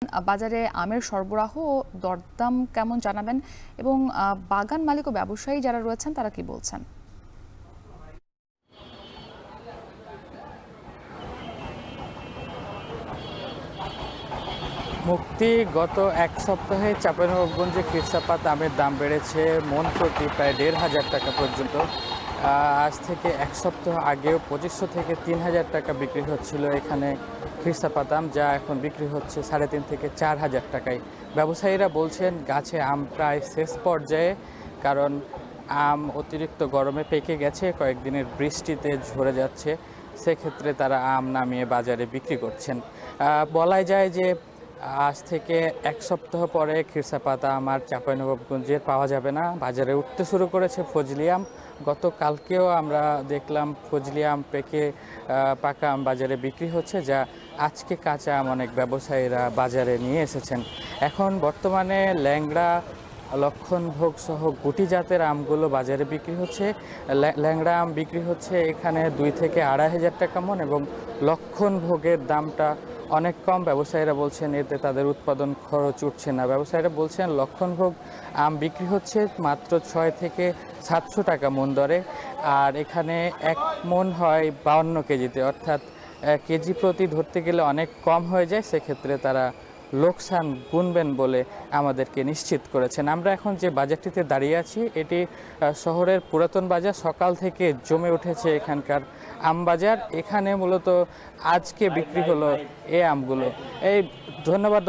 বাজারে আমের সরবরাহ ও দরদাম কেমন জানাবেন এবং বাগান মালিক ও ব্যবসায়ী যারা রয়েছেন তারা কি বলছেন? মুক্তি গত এক সপ্তাহে চাঁপাইনবাবগঞ্জে খিরসাপাত আমের দাম বেড়েছে মন প্রতি প্রায় ১,৫০০ টাকা পর্যন্ত। আজ থেকে এক সপ্তাহ আগেও ২৫০০ থেকে ৩,০০০ টাকা বিক্রি হচ্ছিল এখানে খিরসাপাত আম, যা এখন বিক্রি হচ্ছে ৩,৫০০ থেকে ৪,০০০ টাকায়। ব্যবসায়ীরা বলছেন গাছে আম প্রায় শেষ পর্যায়ে, কারণ আম অতিরিক্ত গরমে পেকে গেছে, কয়েকদিনের বৃষ্টিতে ঝরে যাচ্ছে, সেক্ষেত্রে তারা আম নামিয়ে বাজারে বিক্রি করছেন। বলাই যায় যে আজ থেকে এক সপ্তাহ পরে খিরসাপাত আম আর চাঁপাইনবাবগঞ্জের পাওয়া যাবে না, বাজারে উঠতে শুরু করেছে ফজলি আম। গতকালকেও আমরা দেখলাম ফজলি আম পেকে পাকা আম বাজারে বিক্রি হচ্ছে, যা আজকে কাঁচা আম অনেক ব্যবসায়ীরা বাজারে নিয়ে এসেছেন। এখন বর্তমানে ল্যাংড়া, লক্ষণভোগ সহ গুটি জাতের আমগুলো বাজারে বিক্রি হচ্ছে। ল্যাংড়া আম বিক্রি হচ্ছে এখানে ২ থেকে ২,৫০০ টাকা মন, এবং লক্ষণভোগের দামটা অনেক কম। ব্যবসায়ীরা বলছেন এতে তাদের উৎপাদন খরচ উঠছে না। ব্যবসায়ীরা বলছেন লক্ষণভোগ আম বিক্রি হচ্ছে মাত্র ৬ থেকে ৭০০ টাকা মন দরে, আর এখানে ১ মন হয় ৫২ কেজিতে, অর্থাৎ কেজি প্রতি ধরতে গেলে অনেক কম হয়ে যায়। সেক্ষেত্রে তারা লোকসান গুনবেন বলে আমাদেরকে নিশ্চিত করেছেন। আমরা এখন যে বাজারটিতে দাঁড়িয়ে আছি এটি শহরের পুরাতন বাজার। সকাল থেকে জমে উঠেছে এখানকার আম বাজার। এখানে মূলত আজকে বিক্রি হলো এই আমগুলো। এই ধন্যবাদ।